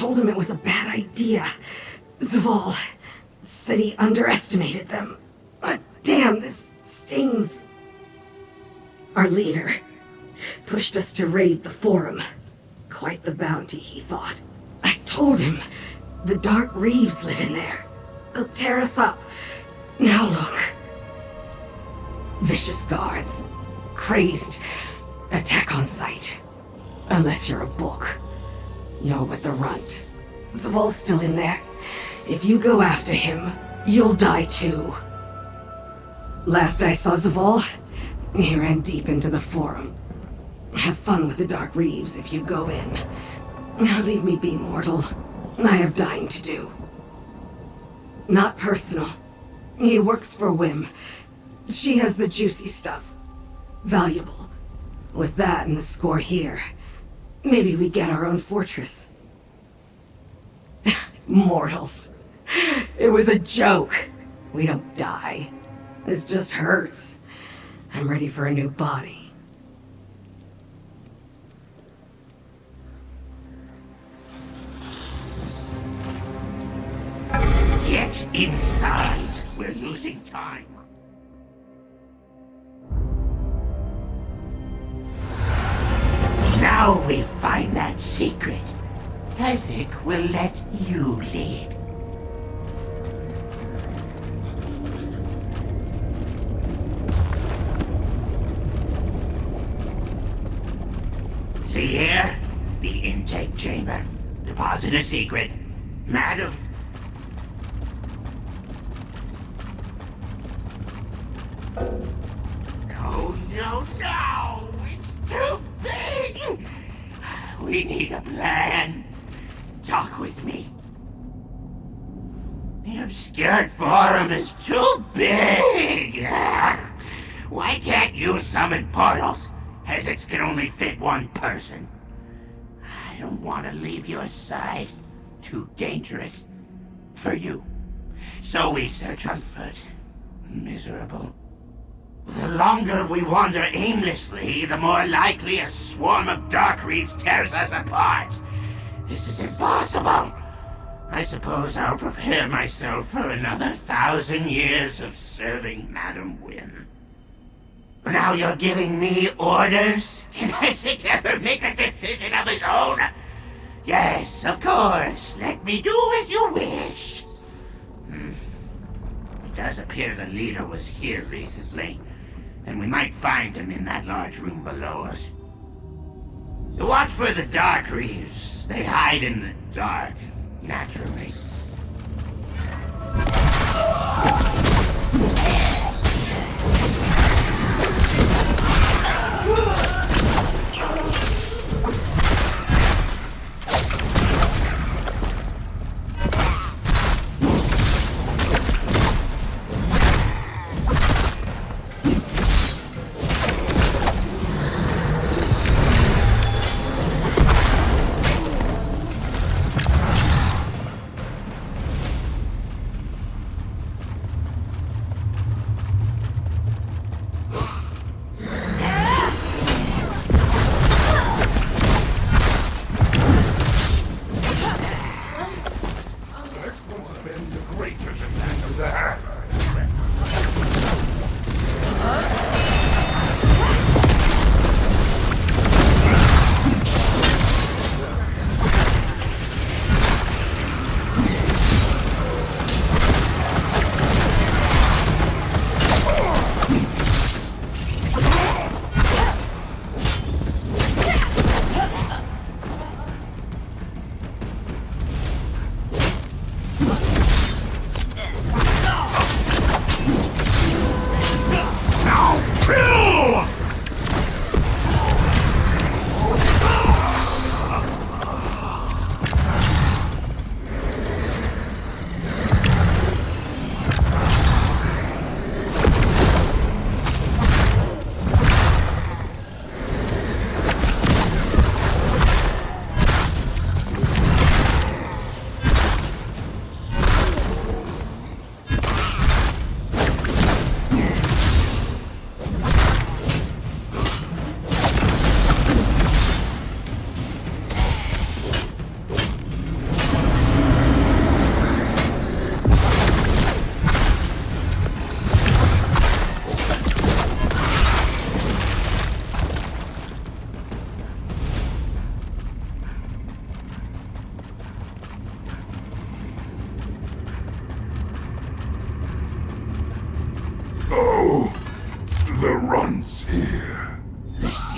told him it was a bad idea. Zaval said he underestimated them. But damn, this stings. Our leader pushed us to raid the Forum. Quite the bounty, he thought. I told him the Dark Reeves live in there. They'll tear us up. Now look. Vicious guards. Crazed. Attack on sight. Unless you're a book. You're with the runt. Zaval's still in there. If you go after him, you'll die too. Last I saw Zaval, he ran deep into the Forum. Have fun with the Dark Reeves if you go in. Now leave me be, mortal. I have dying to do. Not personal. He works for Wim. She has the juicy stuff. Valuable. With that and the score here, maybe we get our own fortress. Mortals. It was a joke. We don't die. This just hurts. I'm ready for a new body. Get inside. We're losing time. Now we find that secret. Isaac will let you lead. See here? The intake chamber. Deposit a secret. Madam. No, no, no! It's too big! We need a plan. Talk with me. The obscured forum is too big! Why can't you summon portals? Hezix can only fit one person. I don't want to leave your side. Too dangerous. For you. So we search on foot. Miserable. The longer we wander aimlessly, the more likely a swarm of Dark Reeves tears us apart. This is impossible. I suppose I'll prepare myself for another 1,000 years of serving Madam Wim. Now you're giving me orders? Can Isaac ever make a decision of his own? Yes, of course. Let me do as you wish. It does appear the leader was here recently, and we might find him in that large room below us. Watch for the Dark Reeves. They hide in the dark, naturally.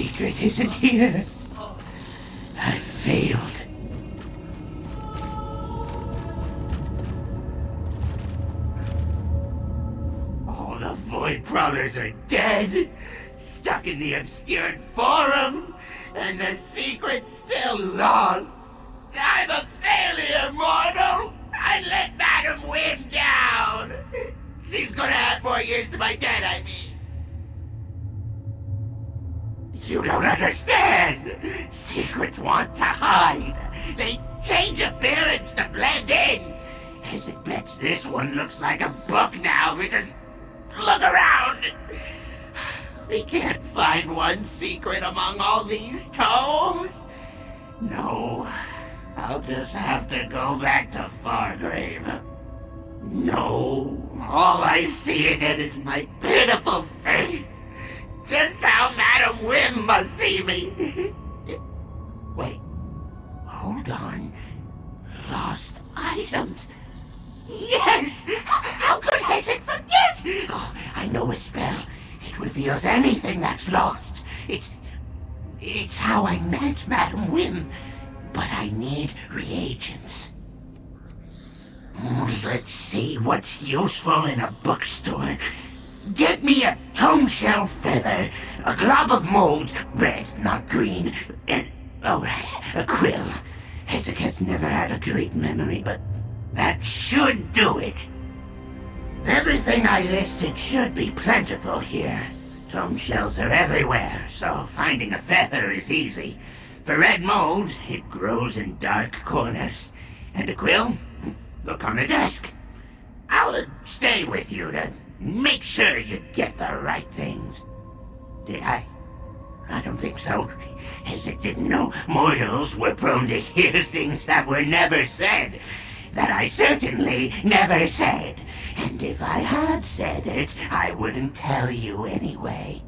secret isn't here. I failed. All the Void Crawlers are dead, stuck in the obscured forum, and the secret's still lost. I'm a failure, mortal! I let Madam Wim down! She's gonna add more years to my debt, I mean. You don't understand! Secrets want to hide. They change appearance to blend in. As it bets this one looks like a book now because... Look around! We can't find one secret among all these tomes. No, I'll just have to go back to Fargrave. No, all I see in it is my pitiful face. Just how Madam Wim must see me. Wait, hold on. Lost items. Yes! How could Hesed forget? Oh, I know a spell. It reveals anything that's lost. It's how I met Madam Wim. But I need reagents. Let's see what's useful in a bookstore. Get me a tome shell feather, a glob of mold, red, not green, and, oh right, a quill. Hezek has never had a great memory, but that should do it. Everything I listed should be plentiful here. Tome shells are everywhere, so finding a feather is easy. For red mold, it grows in dark corners. And a quill? Look on the desk. I'll stay with you to make sure you get the right things. Did I? I don't think so. As I didn't know mortals were prone to hear things that were never said. That I certainly never said. And if I had said it, I wouldn't tell you anyway.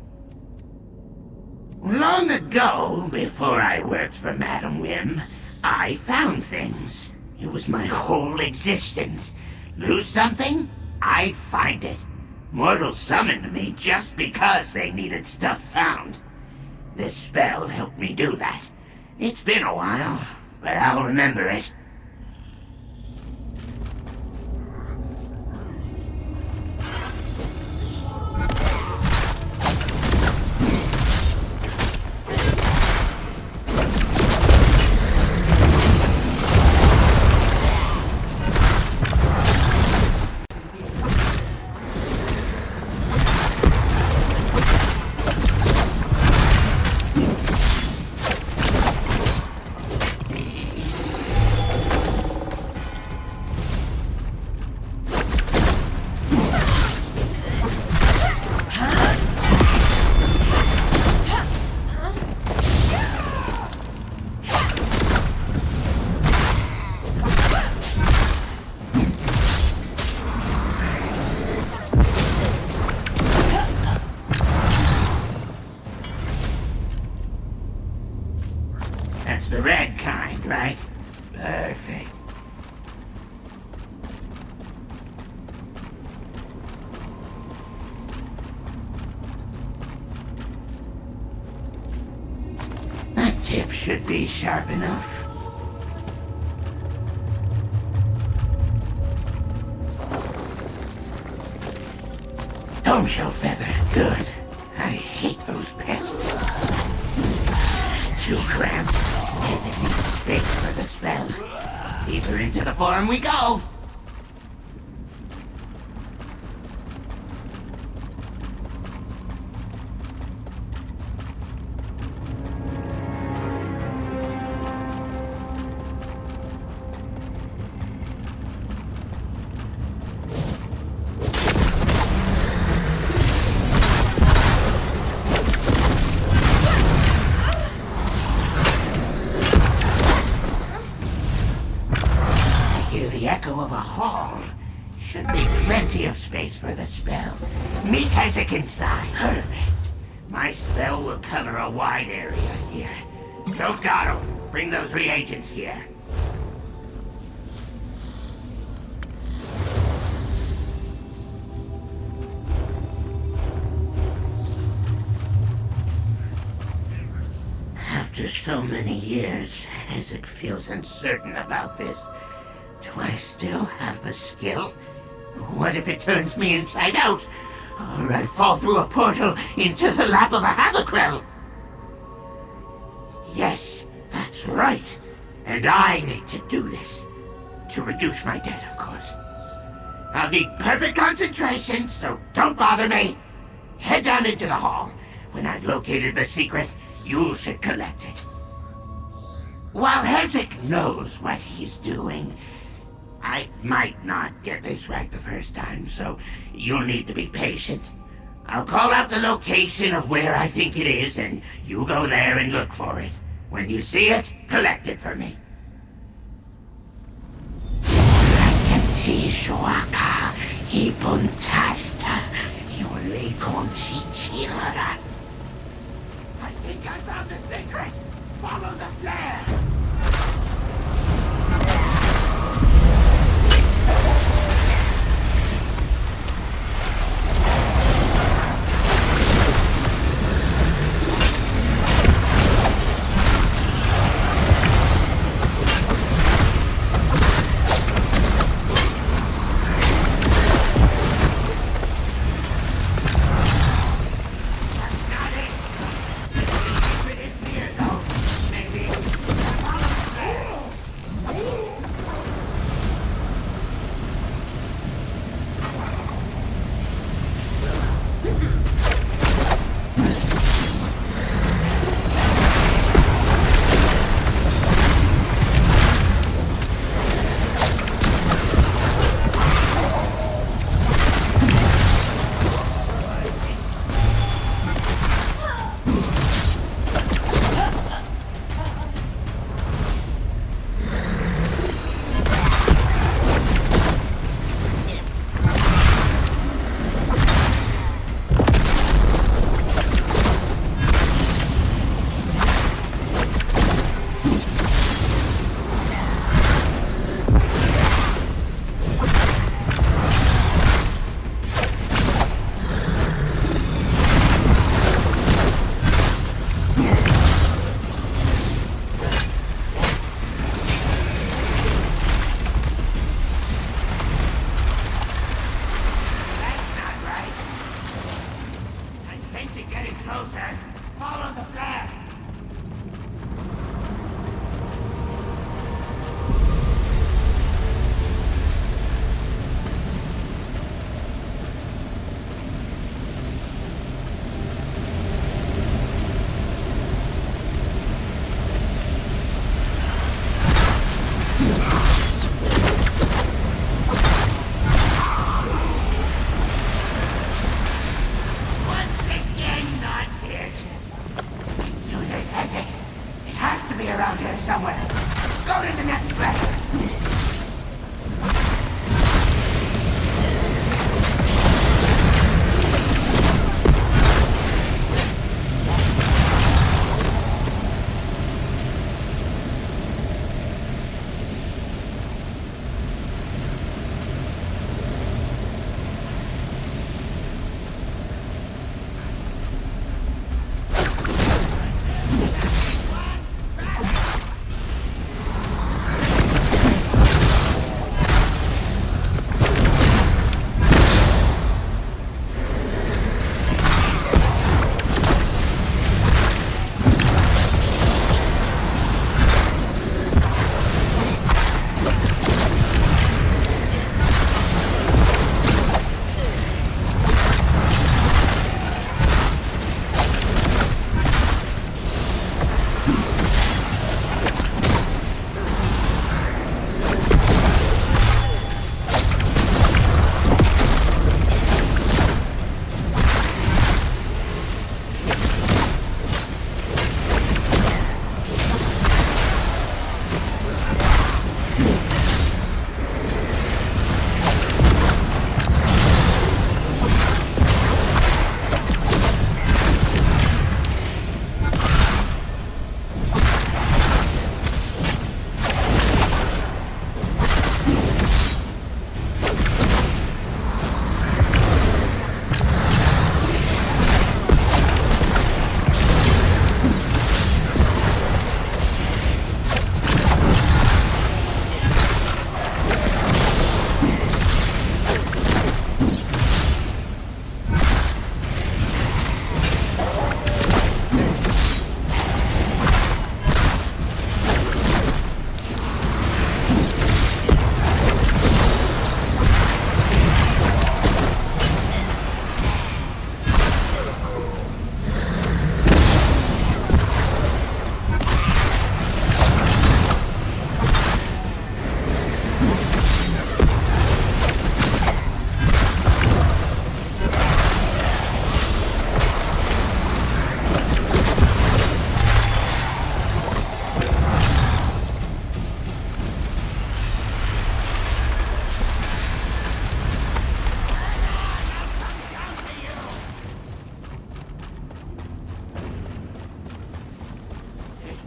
Long ago, before I worked for Madam Wim, I found things. It was my whole existence. Lose something? I'd find it. Mortals summoned me just because they needed stuff found. This spell helped me do that. It's been a while, but I'll remember it. That's the red kind, right? Perfect. That tip should be sharp enough. Tome shell feather, good. I hate those pests. Too cramped. Designate space for the spell. Deeper into the forum we go. The echo of a hall. Should be plenty of space for the spell. Meet Hezek inside. Perfect. My spell will cover a wide area here. Don't got 'em. Bring those reagents here. After so many years, Hezek feels uncertain about this. Do I still have the skill? What if it turns me inside out? Or I fall through a portal into the lap of a Hazakrell? Yes, that's right. And I need to do this. To reduce my debt, of course. I'll need perfect concentration, so don't bother me. Head down into the hall. When I've located the secret, you should collect it. While Hezek knows what he's doing, I might not get this right the first time, so you'll need to be patient. I'll call out the location of where I think it is, and you go there and look for it. When you see it, collect it for me. I think I found the secret! Follow the flare!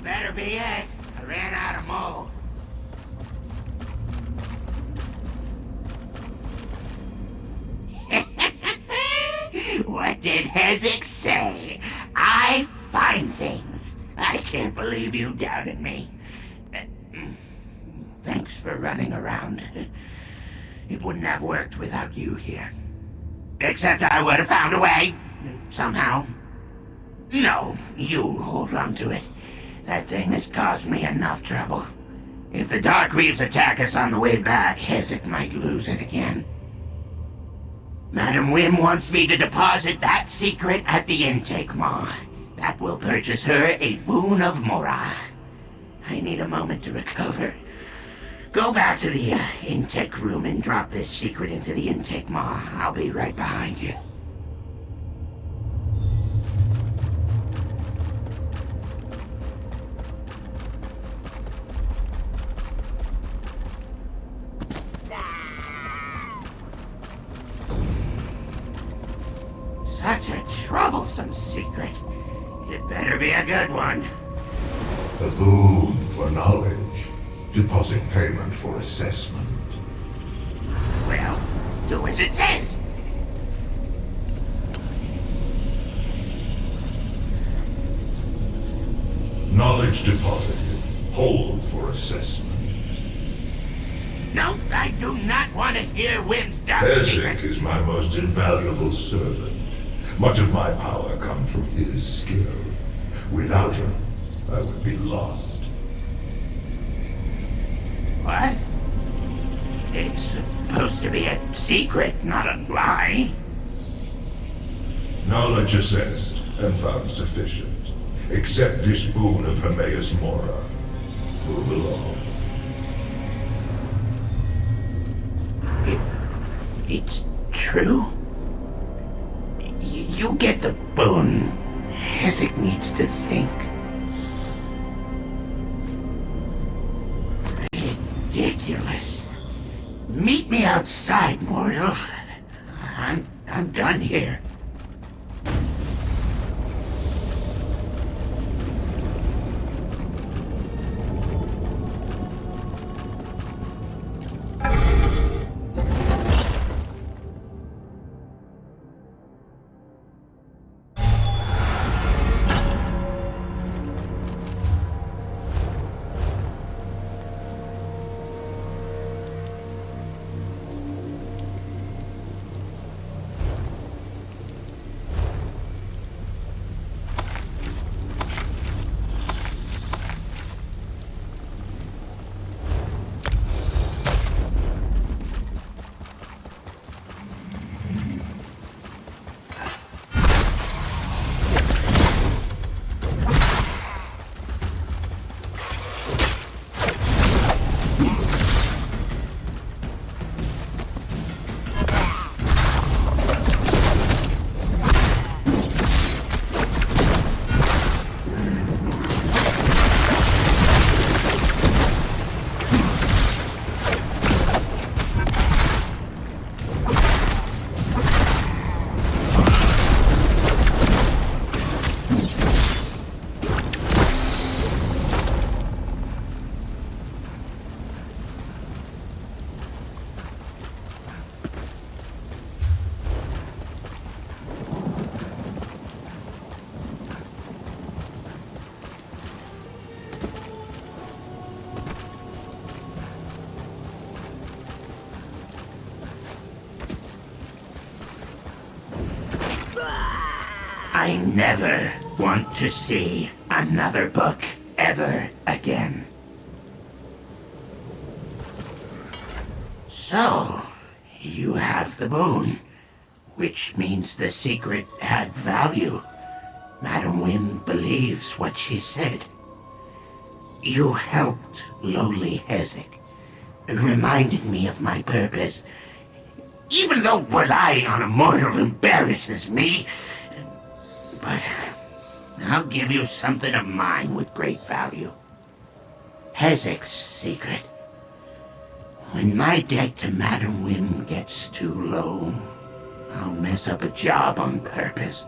better be it. I ran out of mold. What did Hezek say? I find things. I can't believe you doubted me. Thanks for running around. It wouldn't have worked without you here. Except I would have found a way. Somehow. No, you hold on to it. That thing has caused me enough trouble. If the Dark Reaves attack us on the way back, Hezek might lose it again. Madam Wim wants me to deposit that secret at the intake maw. That will purchase her a boon of Mora. I need a moment to recover. Go back to the intake room and drop this secret into the intake maw. I'll be right behind you. Such a troublesome secret. It better be a good one. A boon for knowledge. Deposit payment for assessment. Well, do as it says. Knowledge deposited. Hold for assessment. No, I do not want to hear Wim's dark Hezek secret. is my most invaluable servant. Much of my power comes from his skill. Without him, I would be lost. What? It's supposed to be a secret, not a lie. Knowledge assessed and found sufficient. Accept this boon of Hermaeus Mora. Move along. It's true? You get the boon. Hezek needs to think. Ridiculous. Meet me outside, mortal. I'm done here. I never want to see another book ever again. So, you have the boon, which means the secret had value. Madam Wim believes what she said. You helped lowly Hezek, reminded me of my purpose. Even though relying on a mortal embarrasses me, but I'll give you something of mine with great value. Hezek's secret. When my debt to Madam Wim gets too low, I'll mess up a job on purpose.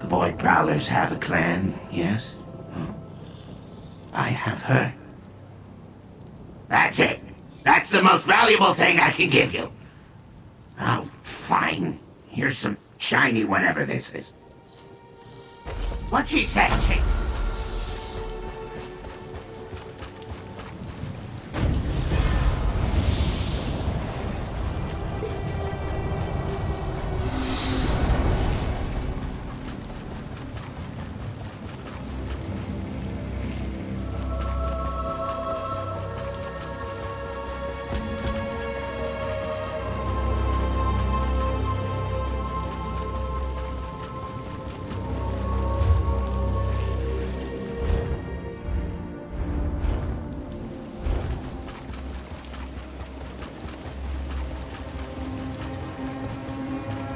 The Void Prowlers have a clan, yes? have her. That's it. That's the most valuable thing I can give you. Oh, fine. Here's some shiny whatever this is. What's he say, Chief?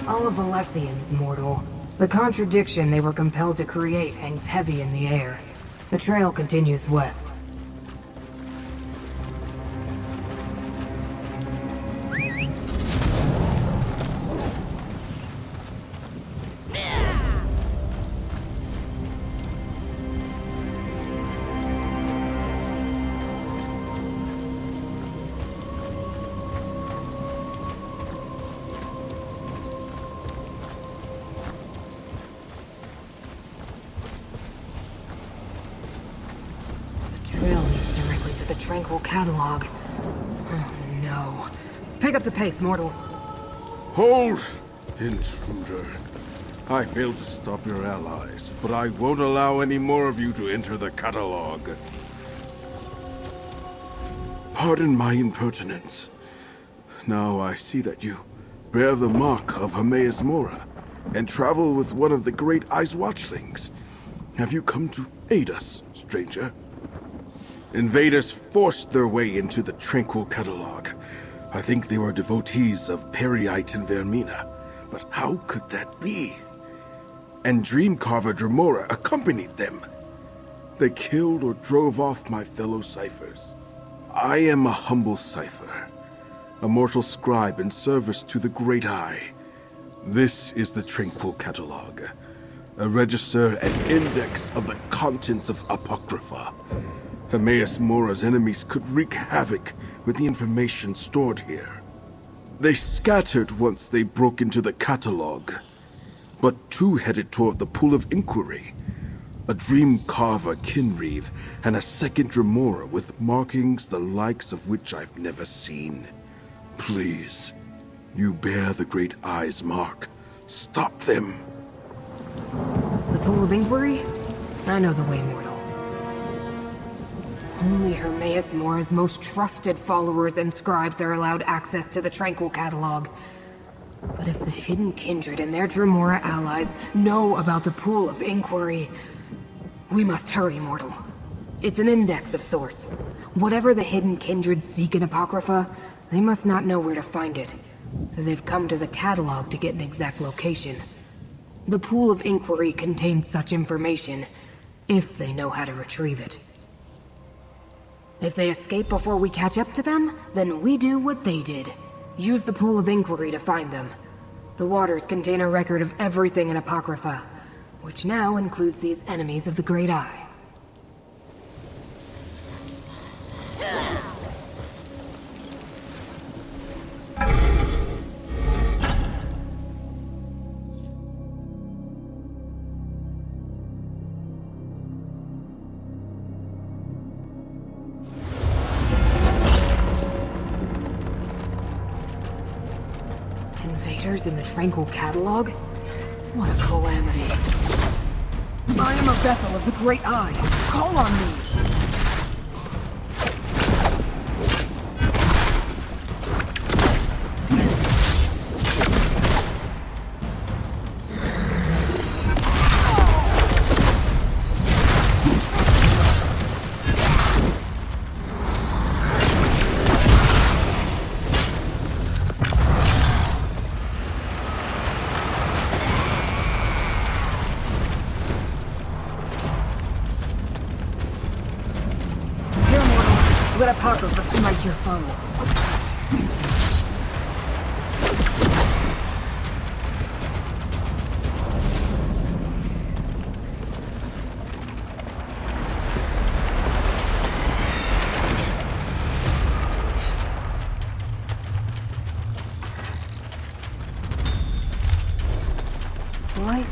All of Alessians, mortal. The contradiction they were compelled to create hangs heavy in the air. The trail continues west. Trail leads directly to the Tranquil Catalog. Oh no. Pick up the pace, mortal. Hold, intruder. I failed to stop your allies, but I won't allow any more of you to enter the catalog. Pardon my impertinence. Now I see that you bear the mark of Hermaeus Mora and travel with one of the Great Eye's watchlings. Have you come to aid us, stranger? Invaders forced their way into the Tranquil Catalog. I think they were devotees of Periite and Vermina. But how could that be? And Dreamcarver Dremora accompanied them. They killed or drove off my fellow ciphers. I am a humble cipher, a mortal scribe in service to the Great Eye. This is the Tranquil Catalog, a register and index of the contents of Apocrypha. Hermaeus Mora's enemies could wreak havoc with the information stored here. They scattered once they broke into the catalog, but two headed toward the Pool of Inquiry. A Dreamcarver Kinreeve and a second Dremora with markings the likes of which I've never seen. Please, you bear the Great Eye's mark. Stop them. The Pool of Inquiry? I know the way, mortal. Only Hermaeus Mora's most trusted followers and scribes are allowed access to the Tranquil Catalog. But if the Hidden Kindred and their Dremora allies know about the Pool of Inquiry, we must hurry, mortal. It's an index of sorts. Whatever the Hidden Kindred seek in Apocrypha, they must not know where to find it. So they've come to the catalog to get an exact location. The Pool of Inquiry contains such information, if they know how to retrieve it. If they escape before we catch up to them, then we do what they did. Use the Pool of Inquiry to find them. The waters contain a record of everything in Apocrypha, which now includes these enemies of the Great Eye. Invaders in the Tranquil Catalog? What a calamity. I am a vessel of the Great Eye. Call on me! Let Apocrypha smite your foe.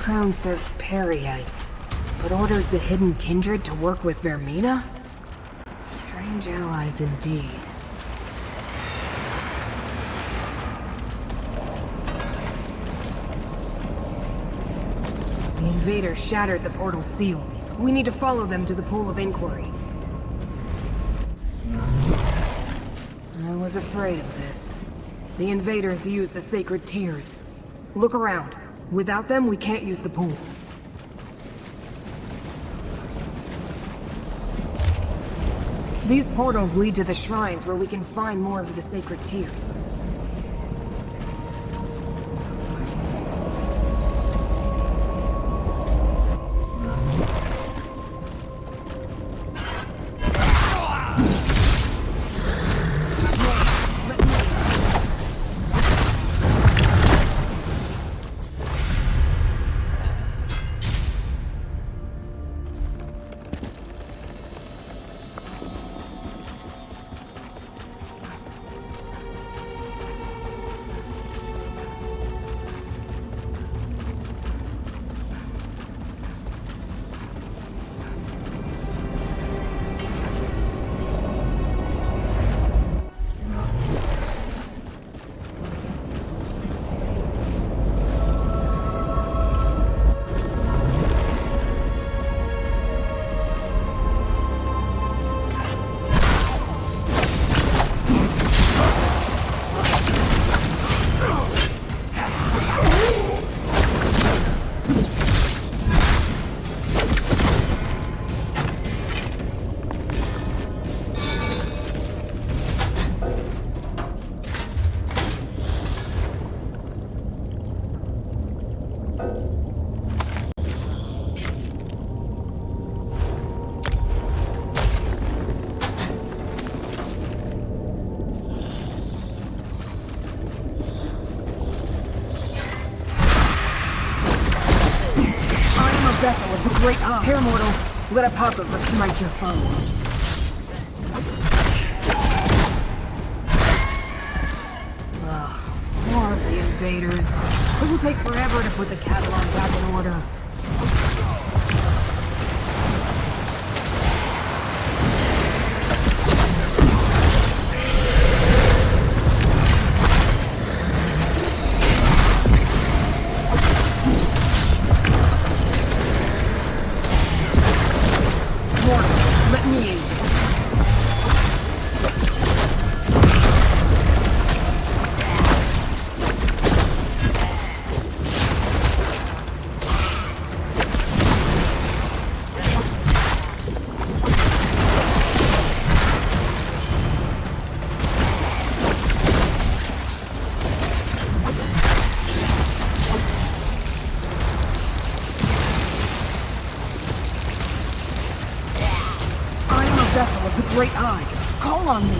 Crown serves Periite, but orders the Hidden Kindred to work with Vermina? Strange allies indeed. The invaders shattered the portal seal. We need to follow them to the Pool of Inquiry. I was afraid of this. The invaders use the sacred tears. Look around. Without them, we can't use the pool. These portals lead to the shrines where we can find more of the sacred tears. Vessel of the Great Eye. Here, mortal. Let a pop over smite your foe. More of the invaders. It will take forever to put the catalog back in order. Vessel of the Great Eye. Call on me.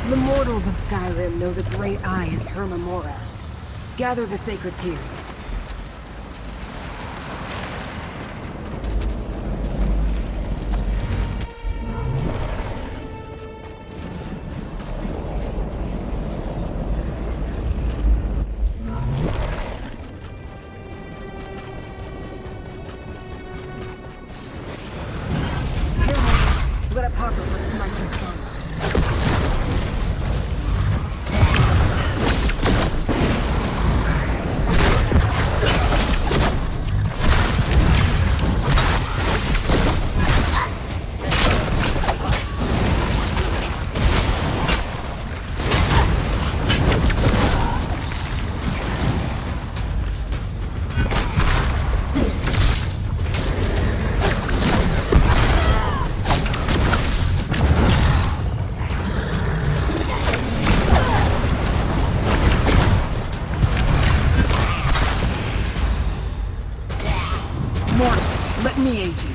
The mortals of Skyrim know the Great Eye is her Memora. Gather the sacred tears. Let a popper with my tongue. Let me aid you.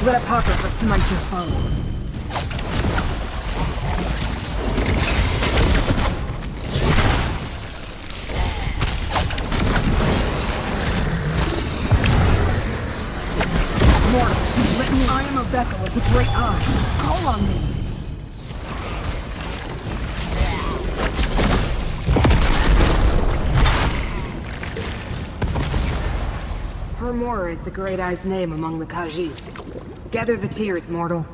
Let Apocrypha smite your foe. Mortal, let me. I am a vessel of the Great Eye. Call on me. Hermora is the Great Eye's name among the Khajiit. Gather the tears, mortal.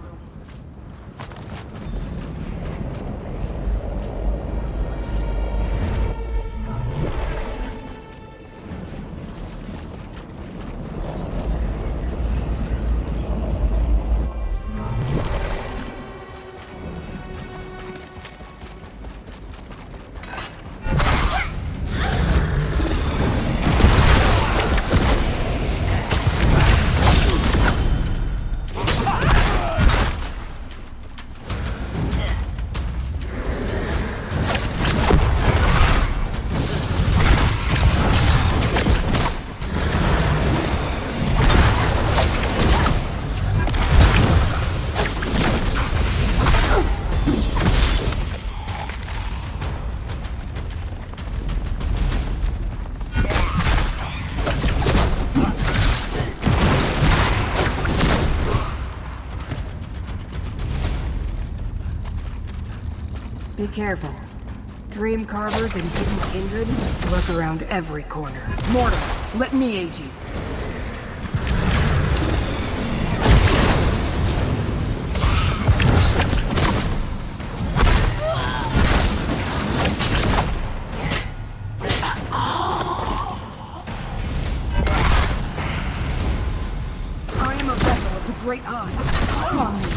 Be careful. Dream Carvers and Hidden Kindred lurk around every corner. Mortal, let me aid you. I am a vessel of the Great Eye. Call on me.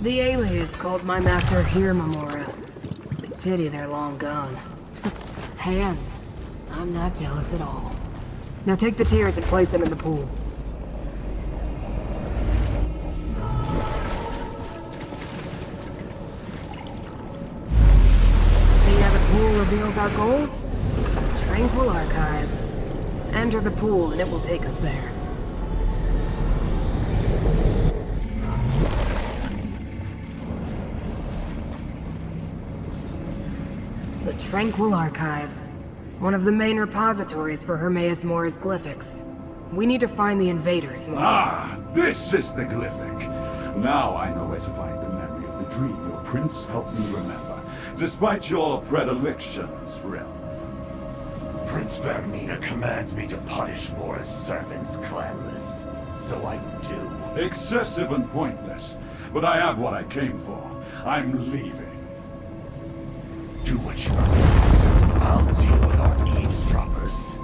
The aliens called my master here, Mamora. Pity they're long gone. Hands. I'm not jealous at all. Now take the tears and place them in the pool. See how the pool reveals our goal? Tranquil Archives. Enter the pool and it will take us there. The Tranquil Archives. One of the main repositories for Hermaeus Mora's glyphics. We need to find the invaders, Mora. Ah, this is the glyphic. Now I know where to find the memory of the dream your prince helped me remember, despite your predilections, Realm. Prince Vermina commands me to punish Mora's servants, clanless. So I do. Excessive and pointless, but I have what I came for. I'm leaving. Do what you want. I'll deal with our eavesdroppers.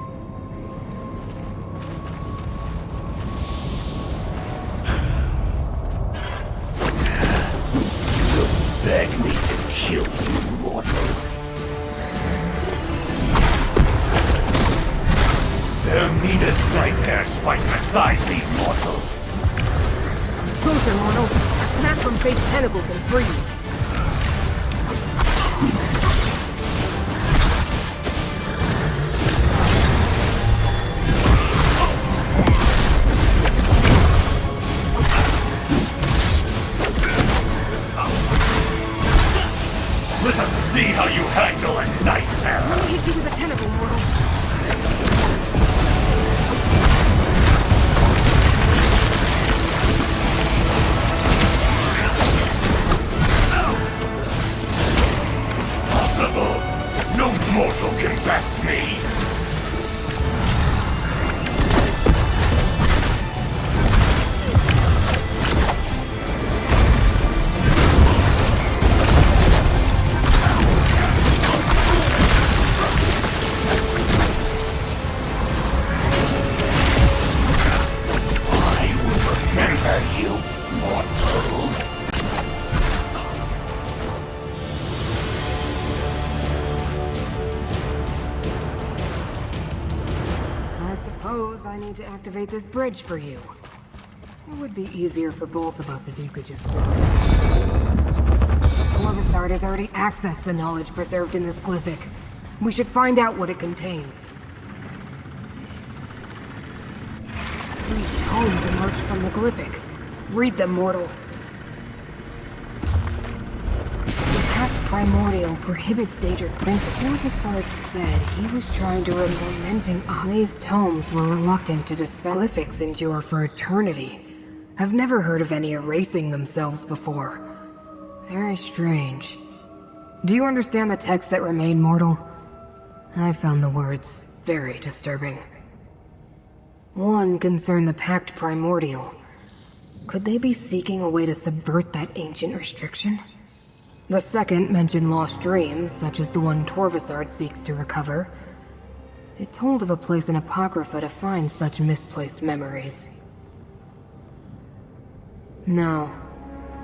You beg me to kill you, mortal. Vermina's nightmares fight beside me, mortal. Closer, mortal. Snap from fate's tentacles and free you. Let us see how you handle a night terror. Let me hit you with a tentacle, mortal. I'll suppose I need to activate this bridge for you. It would be easier for both of us if you could just go. Corvusard has already accessed the knowledge preserved in this glyphic. We should find out what it contains. 3 tomes emerge from the glyphic. Read them, mortal. The Pact Primordial prohibits Daedric Prince. Corvusard said he was trying to remove tormenting. These tomes were reluctant to dispel. Glyphics endure for eternity. I've never heard of any erasing themselves before. Very strange. Do you understand the text that remain, mortal? I found the words very disturbing. One concerned the Pact Primordial. Could they be seeking a way to subvert that ancient restriction? The second mentioned lost dreams, such as the one Torvusard seeks to recover. It told of a place in Apocrypha to find such misplaced memories. No,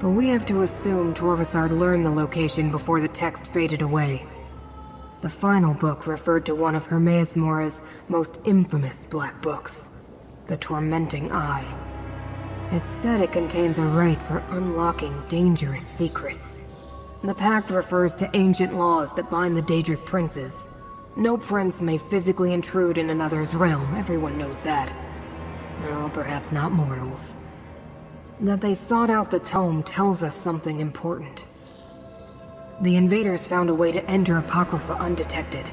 but we have to assume Torvusard learned the location before the text faded away. The final book referred to one of Hermaeus Mora's most infamous black books, the Tormenting Eye. It said it contains a rite for unlocking dangerous secrets. The Pact refers to ancient laws that bind the Daedric princes. No prince may physically intrude in another's realm, everyone knows that. Well, perhaps not mortals. That they sought out the tome tells us something important. The invaders found a way to enter Apocrypha undetected.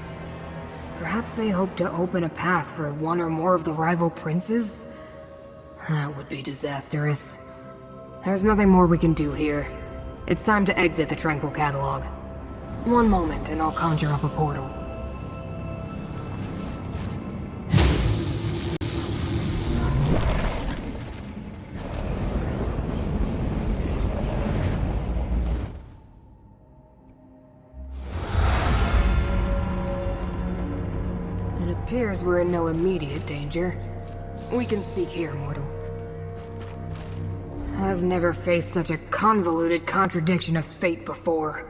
Perhaps they hoped to open a path for one or more of the rival princes? That would be disastrous. There's nothing more we can do here. It's time to exit the Tranquil Catalog. One moment and I'll conjure up a portal. It appears we're in no immediate danger. We can speak here, mortal. I've never faced such a convoluted contradiction of fate before.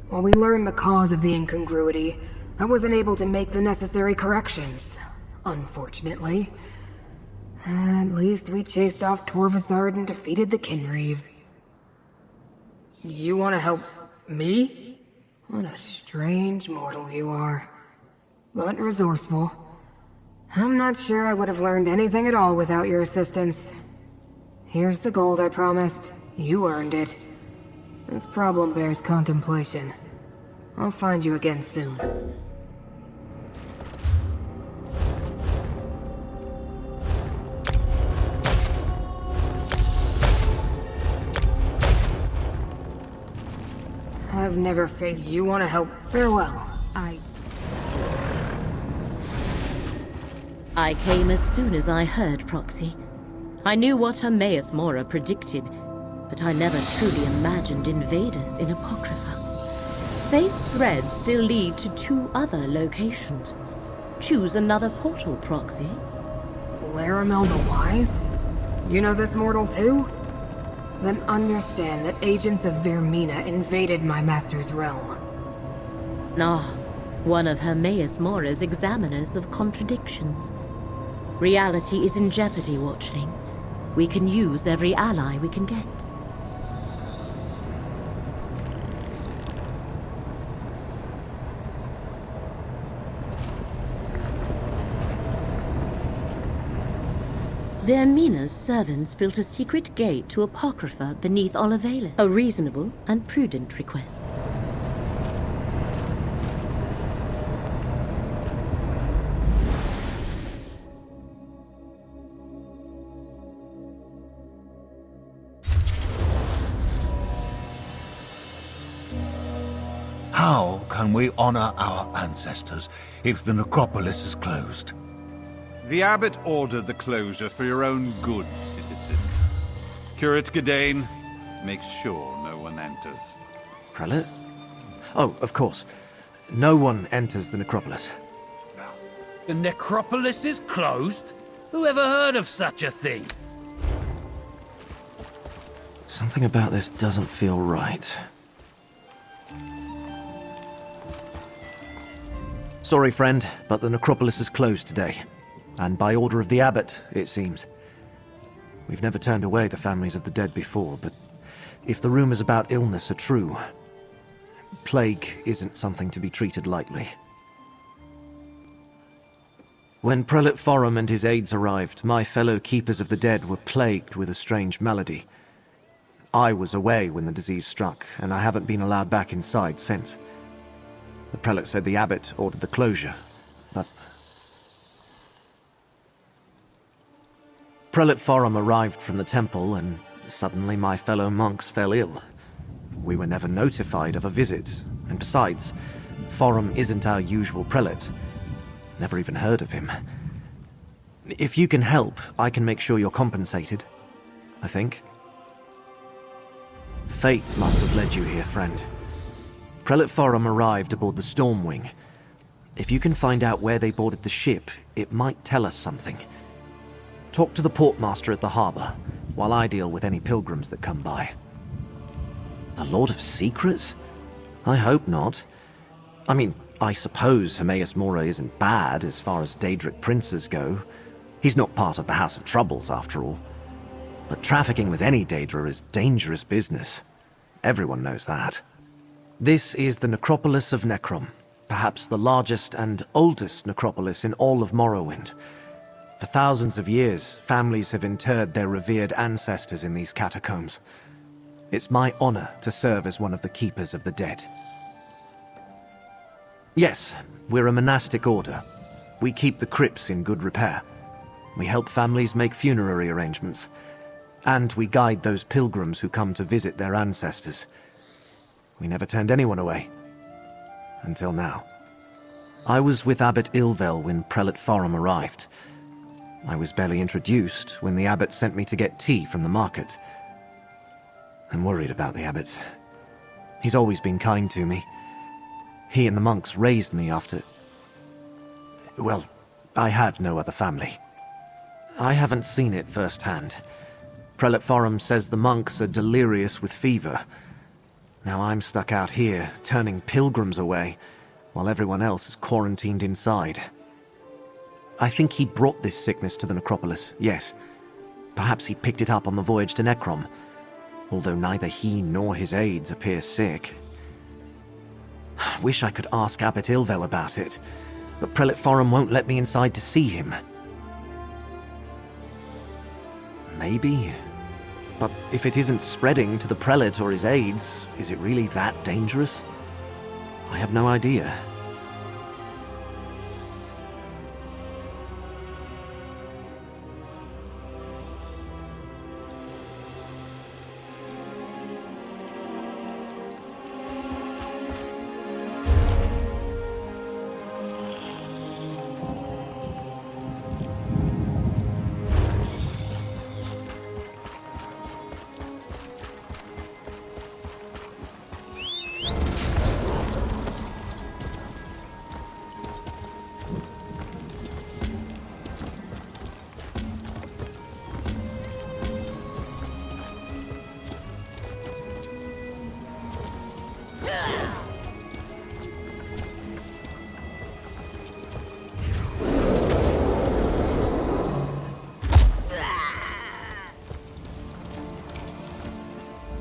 While we learned the cause of the incongruity, I wasn't able to make the necessary corrections, unfortunately. At least we chased off Torvusard and defeated the Kinreeve. You want to help me? What a strange mortal you are. But resourceful. I'm not sure I would have learned anything at all without your assistance. Here's the gold I promised. You earned it. This problem bears contemplation. I'll find you again soon. I've never faced... You want to help? Farewell. I came as soon as I heard Proxy. I knew what Hermaeus Mora predicted, but I never truly imagined invaders in Apocrypha. Fate's threads still lead to 2 other locations. Choose another portal, Proxy. Laramel the Wise? You know this mortal too? Then understand that agents of Vermina invaded my master's realm. Ah, one of Hermaeus Mora's examiners of contradictions. Reality is in jeopardy, Watchling. We can use every ally we can get. Vermina's servants built a secret gate to Apocrypha beneath Olivalis. A reasonable and prudent request. How can we honor our ancestors if the necropolis is closed? The abbot ordered the closure for your own good, citizen. Curate Gadain makes sure no one enters. Prelate? Oh, of course. No one enters the necropolis. The necropolis is closed? Who ever heard of such a thing? Something about this doesn't feel right. Sorry, friend, but the necropolis is closed today. And by order of the abbot, it seems. We've never turned away the families of the dead before, but if the rumors about illness are true, plague isn't something to be treated lightly. When Prelate Forum and his aides arrived, my fellow Keepers of the Dead were plagued with a strange malady. I was away when the disease struck, and I haven't been allowed back inside since. The prelate said the abbot ordered the closure, but... Prelate Forum arrived from the temple, and suddenly my fellow monks fell ill. We were never notified of a visit, and besides, Forum isn't our usual prelate. Never even heard of him. If you can help, I can make sure you're compensated, I think. Fate must have led you here, friend. Prelate Forum arrived aboard the Stormwing. If you can find out where they boarded the ship, it might tell us something. Talk to the portmaster at the harbor, while I deal with any pilgrims that come by. The Lord of Secrets? I hope not. I mean, I suppose Hermaeus Mora isn't bad as far as Daedric princes go. He's not part of the House of Troubles, after all. But trafficking with any Daedra is dangerous business. Everyone knows that. This is the Necropolis of Necrom, perhaps the largest and oldest necropolis in all of Morrowind. For thousands of years, families have interred their revered ancestors in these catacombs. It's my honor to serve as one of the Keepers of the Dead. Yes, we're a monastic order. We keep the crypts in good repair. We help families make funerary arrangements. And we guide those pilgrims who come to visit their ancestors. We never turned anyone away. Until now. I was with Abbot Ilvel when Prelate Forum arrived. I was barely introduced when the abbot sent me to get tea from the market. I'm worried about the abbot. He's always been kind to me. He and the monks raised me after... well, I had no other family. I haven't seen it firsthand. Prelate Forum says the monks are delirious with fever. Now I'm stuck out here, turning pilgrims away, while everyone else is quarantined inside. I think he brought this sickness to the necropolis, yes. Perhaps he picked it up on the voyage to Necrom, although neither he nor his aides appear sick. Wish I could ask Abbot Ilvel about it, but Prelate Forum won't let me inside to see him. Maybe. But if it isn't spreading to the prelate or his aides, is it really that dangerous? I have no idea.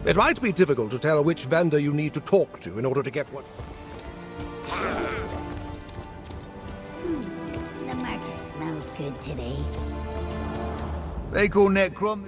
It might be difficult to tell which vendor you need to talk to in order to get what... The market smells good today. They call Necrom...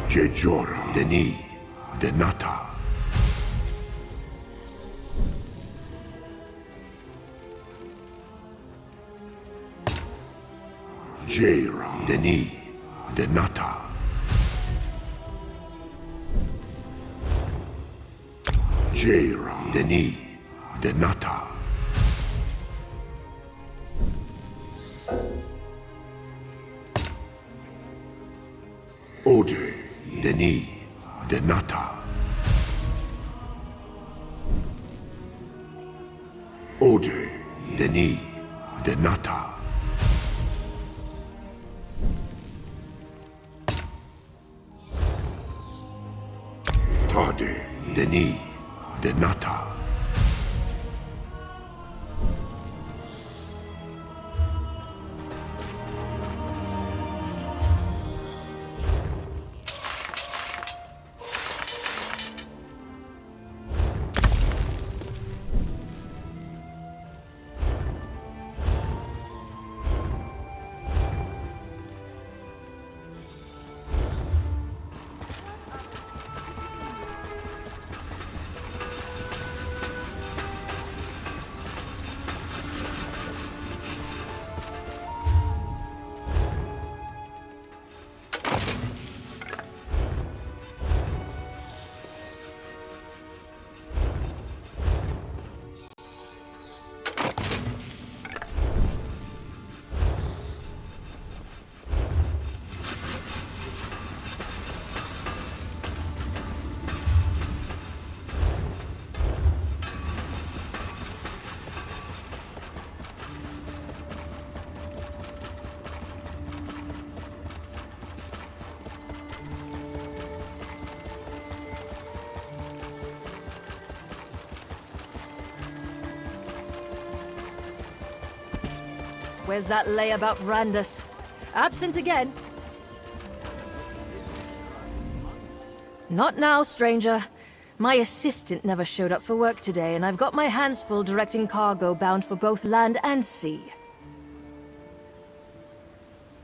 Jejora. Deni. Denata. Jaira. Deni. Denata. Jaira. Deni. Denata. Ode. Deni. Denata. Ode. Deni. Denata. Tade. Deni. Denata. Where's that lay about Randus? Absent again. Not now, stranger. My assistant never showed up for work today, and I've got my hands full directing cargo bound for both land and sea.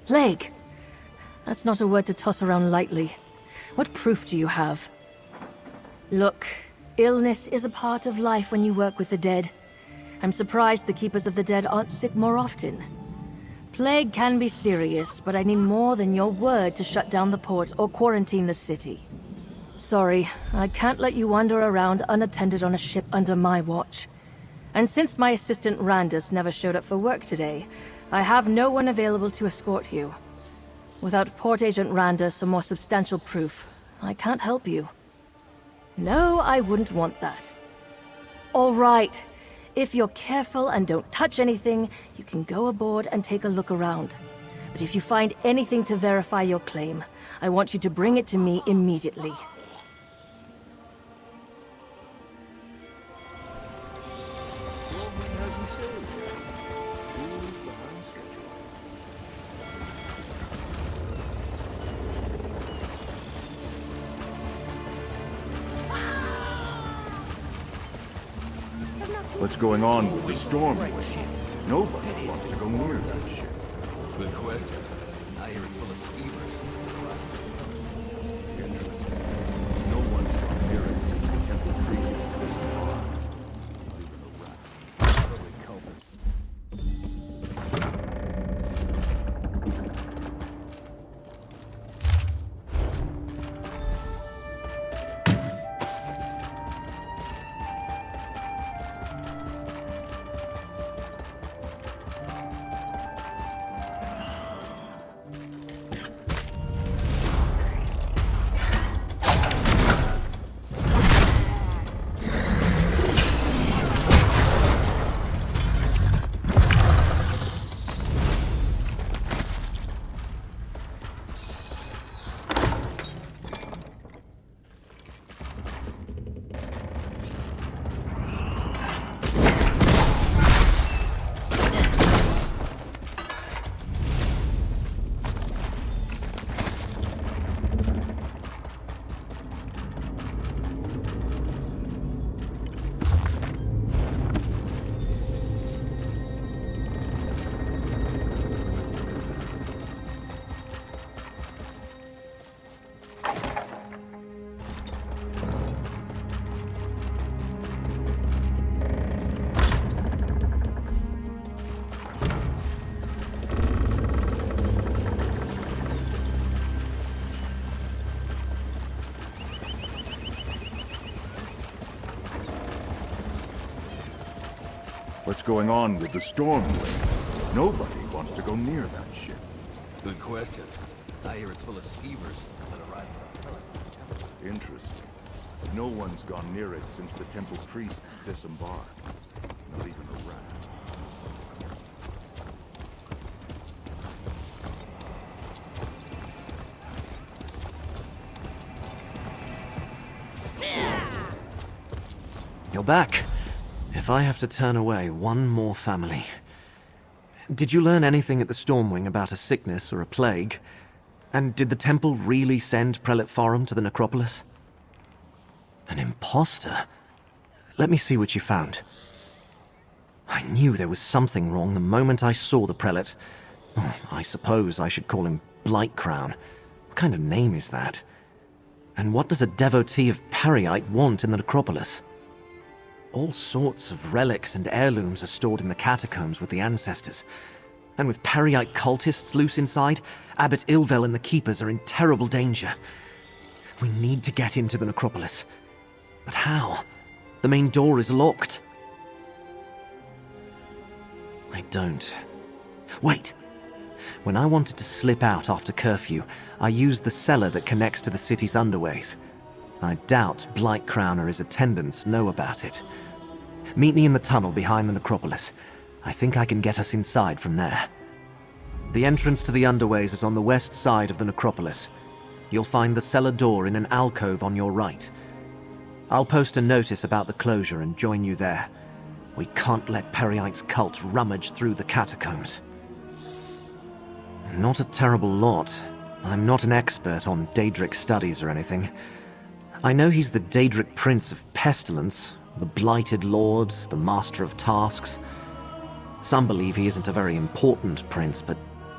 Plague. That's not a word to toss around lightly. What proof do you have? Look, illness is a part of life when you work with the dead. I'm surprised the Keepers of the Dead aren't sick more often. Plague can be serious, but I need more than your word to shut down the port or quarantine the city. Sorry, I can't let you wander around unattended on a ship under my watch. And since my assistant Randus never showed up for work today, I have no one available to escort you. Without Port Agent Randus or more substantial proof, I can't help you. No, I wouldn't want that. All right. If you're careful and don't touch anything, you can go aboard and take a look around. But if you find anything to verify your claim, I want you to bring it to me immediately. What's going on with the storm ship? Nobody wants to go near that ship. Good question. I hear it's full of schemers. No one's gone near it since the Temple Priest. going on with the Stormwing. Nobody wants to go near that ship. Good question. I hear it's full of skeevers that arrived from the Interesting. No one's gone near it since the temple priests disembarked. Not even a rat. You're back. If I have to turn away one more family. Did you learn anything at the Stormwing about a sickness or a plague? And did the temple really send Prelate Forum to the necropolis? An imposter? Let me see what you found. I knew there was something wrong the moment I saw the prelate. Oh, I suppose I should call him Blightcrown. What kind of name is that? And what does a devotee of Periite want in the necropolis? All sorts of relics and heirlooms are stored in the catacombs with the ancestors. And with Periite cultists loose inside, Abbot Ilvel and the Keepers are in terrible danger. We need to get into the necropolis. But how? The main door is locked. I don't. Wait! When I wanted to slip out after curfew, I used the cellar that connects to the city's underways. I doubt Blightcrown or his attendants know about it. Meet me in the tunnel behind the necropolis. I think I can get us inside from there. The entrance to the underways is on the west side of the necropolis. You'll find the cellar door in an alcove on your right. I'll post a notice about the closure and join you there. We can't let Periite's cult rummage through the catacombs. Not a terrible lot. I'm not an expert on Daedric studies or anything. I know he's the Daedric Prince of Pestilence, the Blighted Lord, the Master of Tasks. Some believe he isn't a very important prince, but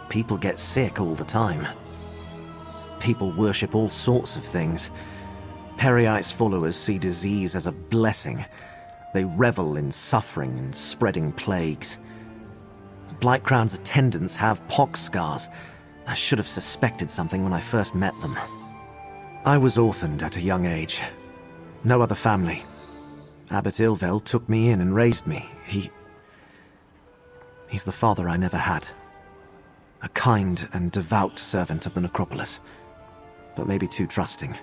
people get sick all the time. People worship all sorts of things. Periite's followers see disease as a blessing. They revel in suffering and spreading plagues. Blightcrown's attendants have pox scars. I should have suspected something when I first met them. I was orphaned at a young age. No other family. Abbot Ilvel took me in and raised me. He's the father I never had. A kind and devout servant of the necropolis, but maybe too trusting.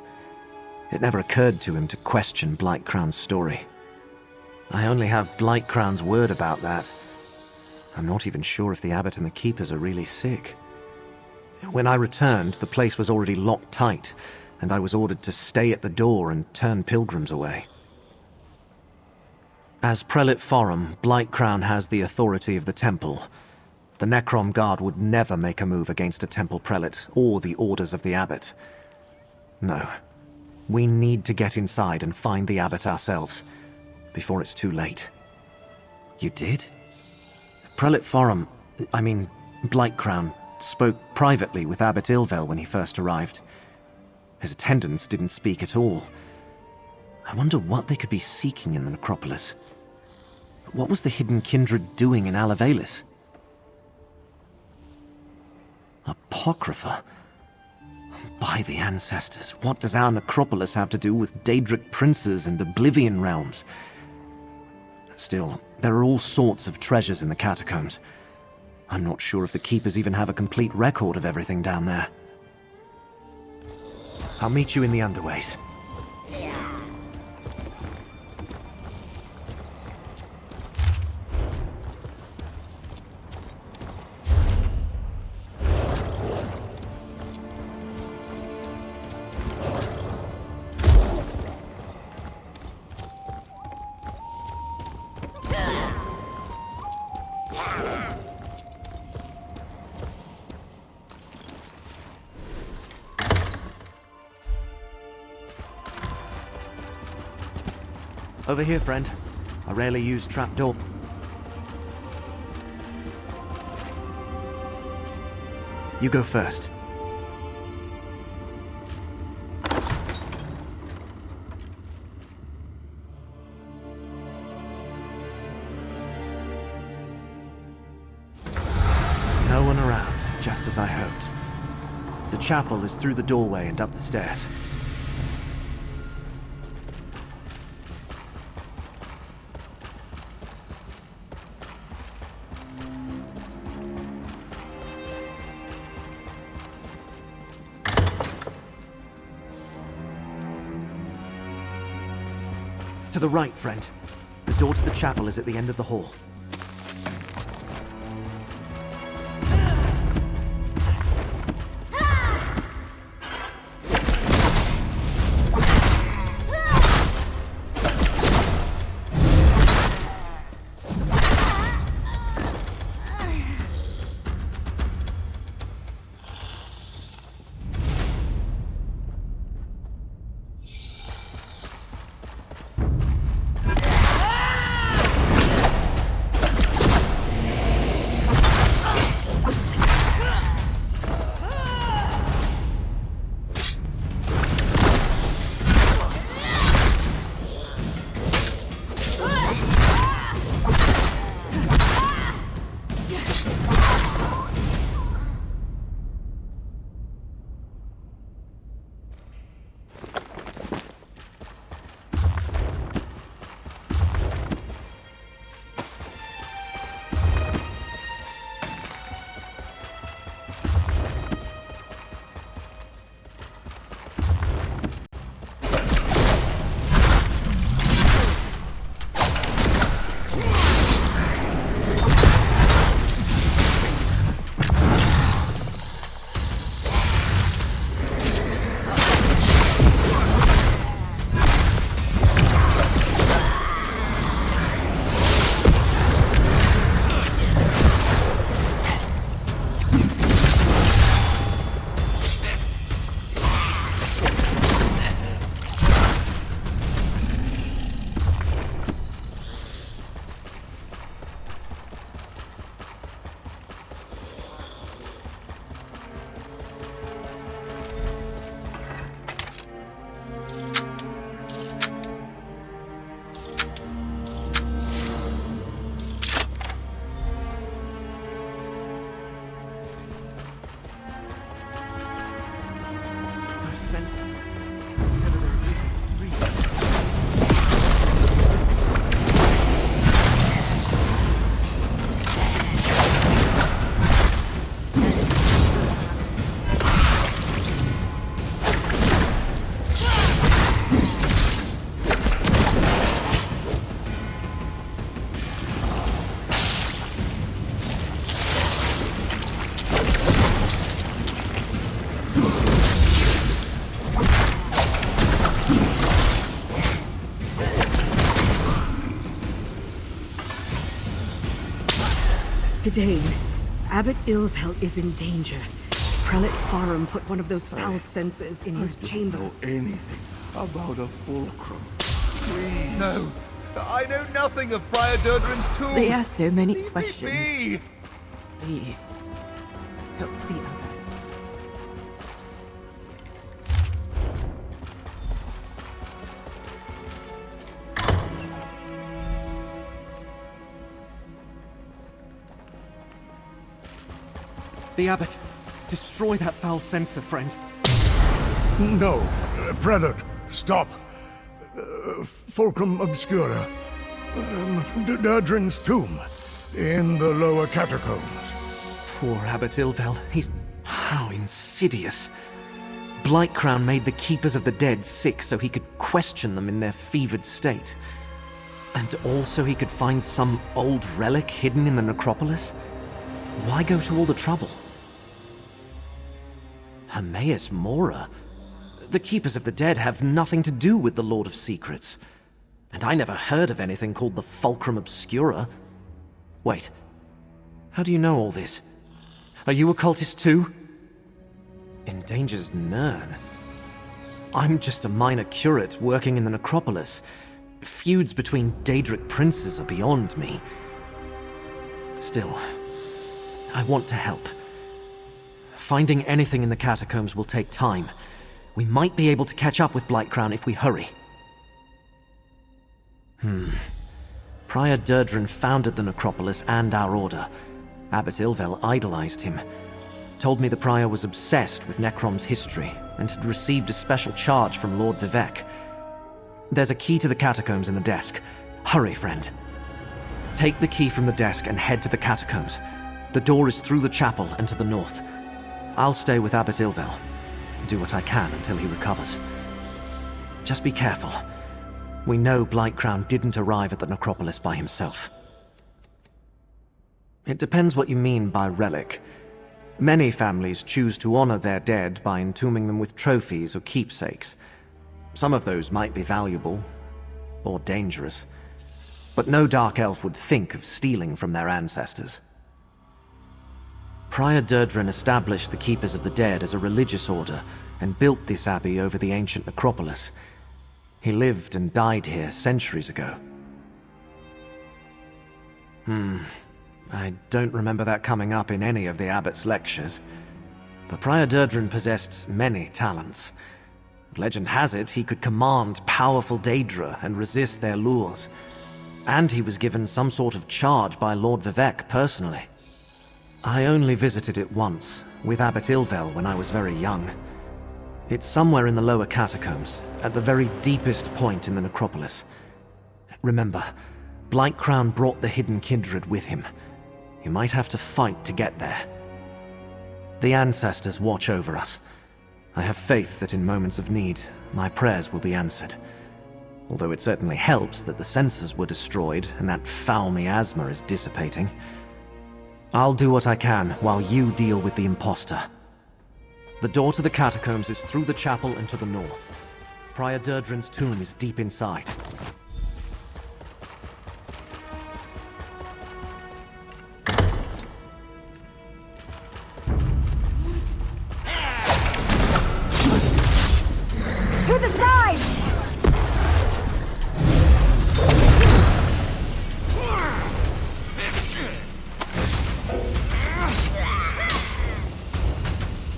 It never occurred to him to question Blightcrown's story. I only have Blightcrown's word about that. I'm not even sure if the abbot and the keepers are really sick. When I returned, the place was already locked tight, and I was ordered to stay at the door and turn pilgrims away. As Prelate Forum, Blightcrown has the authority of the temple. The Necrom Guard would never make a move against a temple prelate or the orders of the abbot. No. We need to get inside and find the abbot ourselves, before it's too late. You did? Prelate Forum, Blightcrown, spoke privately with Abbot Ilvel when he first arrived. His attendants didn't speak at all. I wonder what they could be seeking in the necropolis. What was the hidden kindred doing in Alavelis? Apocrypha? By the ancestors, what does our necropolis have to do with Daedric princes and Oblivion realms? Still, there are all sorts of treasures in the catacombs. I'm not sure if the Keepers even have a complete record of everything down there. I'll meet you in the underways. Over here, friend. I rarely use trapdoor. You go first. No one around, just as I hoped. The chapel is through the doorway and up the stairs. To the right, friend. The door to the chapel is at the end of the hall. Gidane, Abbot Ilvel is in danger. Prelate Farum put one of those foul censers in his chamber. I don't know anything about a fulcrum. Please. No, I know nothing of Prior Durdren's tomb. They ask so many Leave questions. Me be. Please, help the others. The Abbot! Destroy that foul censer, friend. No, Prelate, stop. Fulcrum Obscura. Durdren's tomb. In the lower catacombs. Poor Abbot Ilvel. He's... how insidious. Blightcrown made the Keepers of the Dead sick so he could question them in their fevered state. And also he could find some old relic hidden in the necropolis? Why go to all the trouble? Hermaeus Mora? The Keepers of the Dead have nothing to do with the Lord of Secrets. And I never heard of anything called the Fulcrum Obscura. Wait, how do you know all this? Are you a cultist too? Endanger's Nirn? I'm just a minor curate working in the necropolis. Feuds between Daedric princes are beyond me. Still, I want to help. Finding anything in the catacombs will take time. We might be able to catch up with Blightcrown if we hurry. Prior Durdren founded the necropolis and our order. Abbot Ilvel idolized him. Told me the Prior was obsessed with Necrom's history and had received a special charge from Lord Vivec. There's a key to the catacombs in the desk. Hurry, friend. Take the key from the desk and head to the catacombs. The door is through the chapel and to the north. I'll stay with Abbot Ilvel. Do what I can until he recovers. Just be careful. We know Blightcrown didn't arrive at the necropolis by himself. It depends what you mean by relic. Many families choose to honor their dead by entombing them with trophies or keepsakes. Some of those might be valuable, or dangerous. But no Dark Elf would think of stealing from their ancestors. Prior Durdren established the Keepers of the Dead as a religious order and built this abbey over the ancient necropolis. He lived and died here centuries ago. I don't remember that coming up in any of the abbot's lectures. But Prior Durdren possessed many talents. Legend has it he could command powerful Daedra and resist their lures. And he was given some sort of charge by Lord Vivec personally. I only visited it once, with Abbot Ilvel when I was very young. It's somewhere in the lower catacombs, at the very deepest point in the necropolis. Remember, Blightcrown brought the hidden kindred with him. You might have to fight to get there. The ancestors watch over us. I have faith that in moments of need, my prayers will be answered. Although it certainly helps that the sensors were destroyed and that foul miasma is dissipating. I'll do what I can while you deal with the imposter. The door to the catacombs is through the chapel and to the north. Prior Durdren's tomb is deep inside. To the side!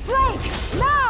Flank! Now!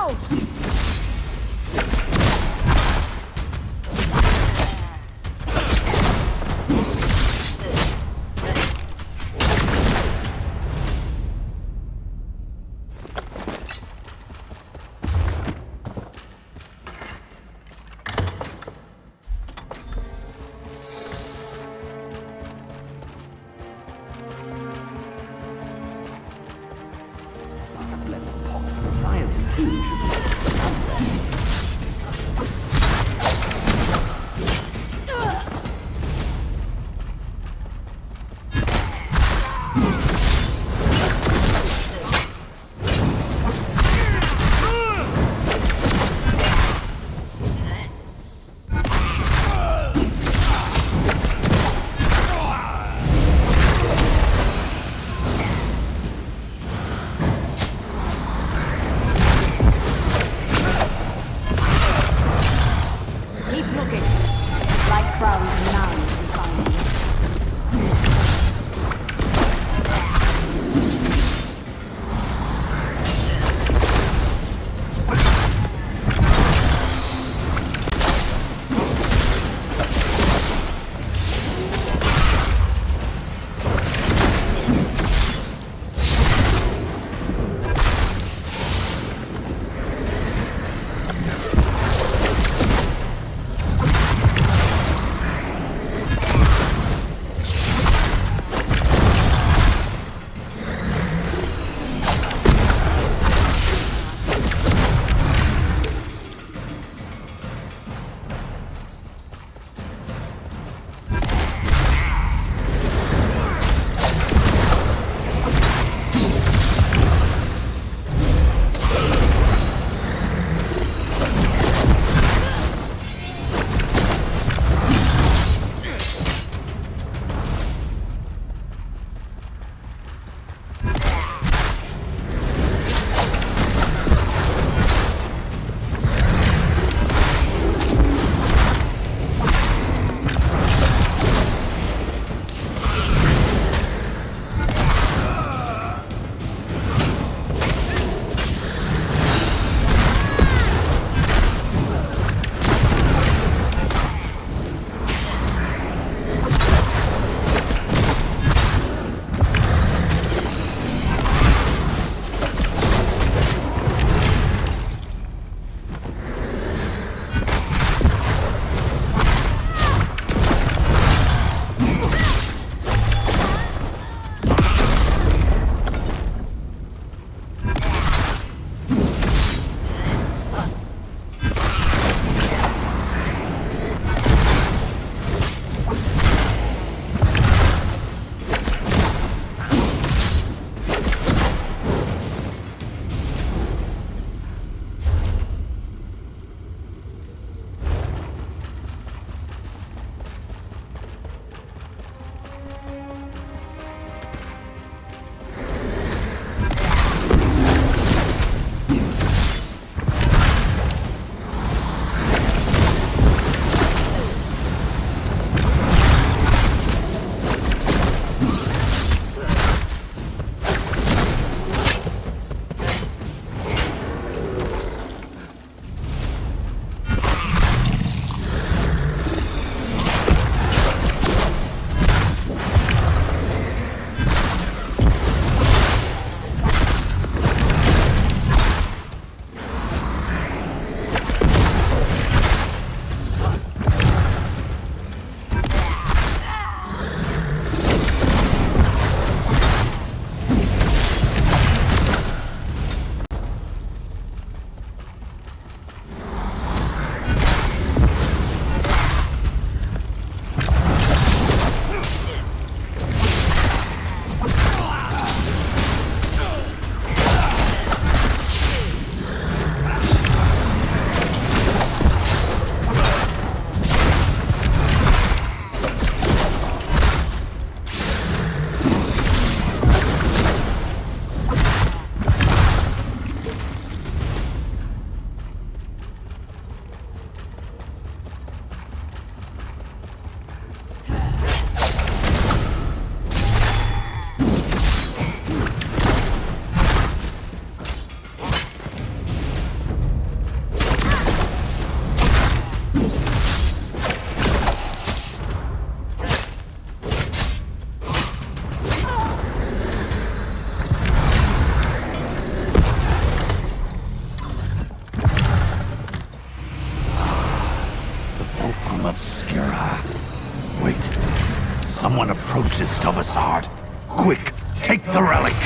approaches, Stovasard. Quick, take the relic.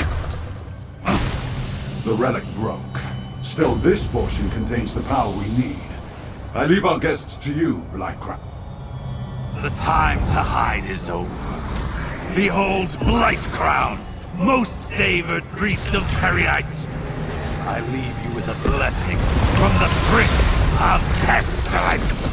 The relic broke. Still, this portion contains the power we need. I leave our guests to you, Blightcrown. The time to hide is over. Behold Blightcrown, most favored priest of Perryites. I leave you with a blessing from the Prince of Pestilence.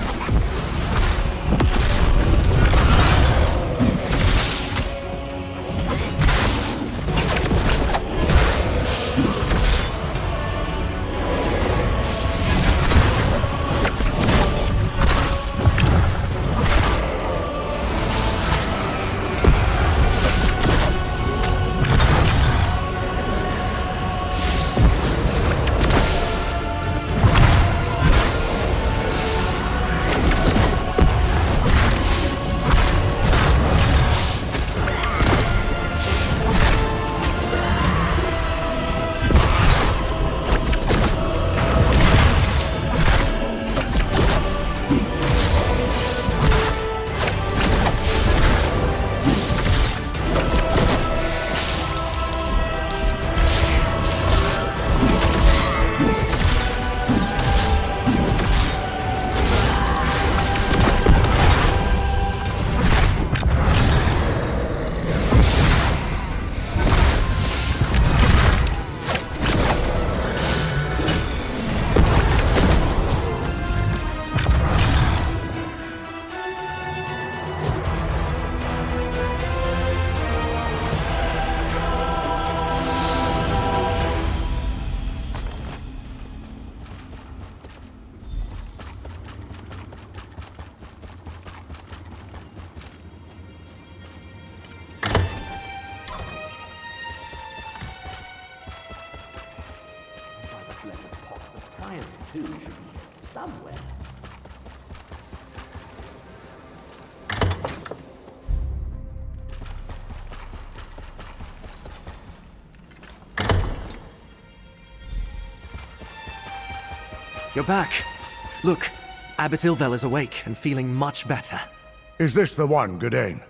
Somewhere. You're back. Look, Abbot Ilvel is awake and feeling much better. Is this the one, Gadain?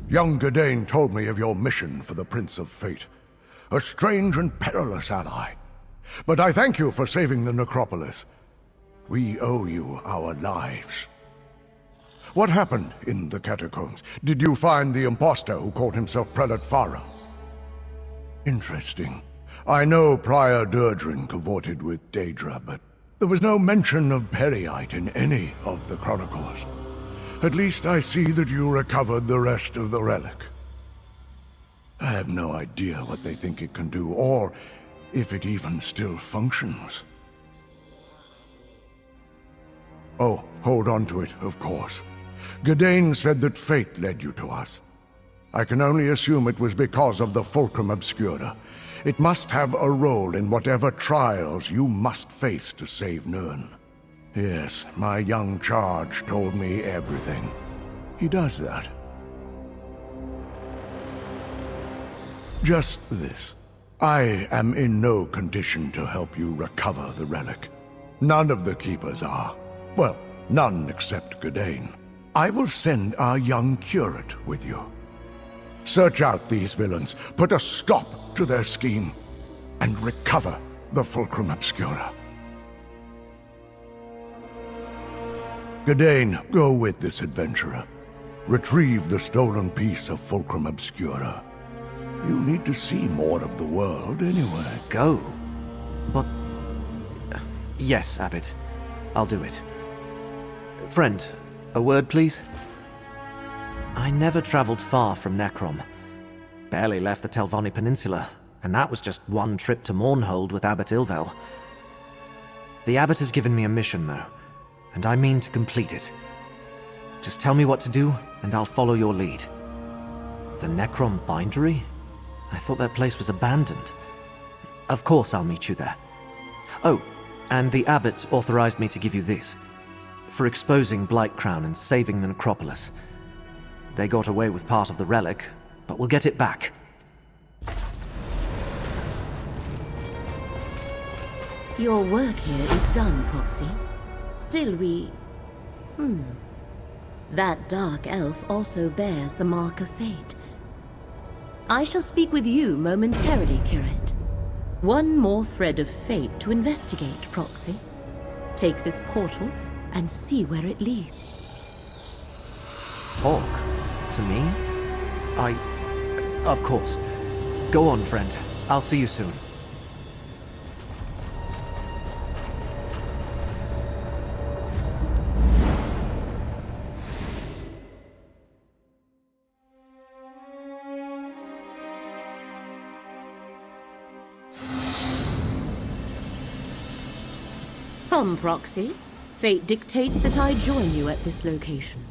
Young Gadain told me of your mission for the Prince of Fate. A strange and perilous ally. But I thank you for saving the necropolis. We owe you our lives. What happened in the catacombs? Did you find the impostor who called himself Prelate Farah? Interesting. I know Prior Durdrin cavorted with Daedra, but there was no mention of Perryites in any of the chronicles. At least I see that you recovered the rest of the relic. I have no idea what they think it can do, or if it even still functions. Oh, hold on to it, of course. Gadain said that fate led you to us. I can only assume it was because of the Fulcrum Obscura. It must have a role in whatever trials you must face to save Nirn. Yes, my young charge told me everything. He does that. Just this. I am in no condition to help you recover the relic. None of the Keepers are. Well, none except Gadain. I will send our young curate with you. Search out these villains, put a stop to their scheme, and recover the Fulcrum Obscura. Gadain, go with this adventurer. Retrieve the stolen piece of Fulcrum Obscura. You need to see more of the world anyway. Go? But... Yes, Abbot. I'll do it. Friend, a word, please? I never traveled far from Necrom. Barely left the Telvanni Peninsula, and that was just one trip to Mournhold with Abbot Ilvel. The Abbot has given me a mission, though, and I mean to complete it. Just tell me what to do, and I'll follow your lead. The Necrom Bindery? I thought that place was abandoned. Of course I'll meet you there. Oh, and the Abbot authorized me to give you this. For exposing Blightcrown and saving the necropolis. They got away with part of the relic, but we'll get it back. Your work here is done, Proxy. Still, That dark elf also bears the mark of fate. I shall speak with you momentarily, Curate. One more thread of fate to investigate, Proxy. Take this portal and see where it leads. Talk? To me? Of course. Go on, friend. I'll see you soon. Come, Proxy. Fate dictates that I join you at this location.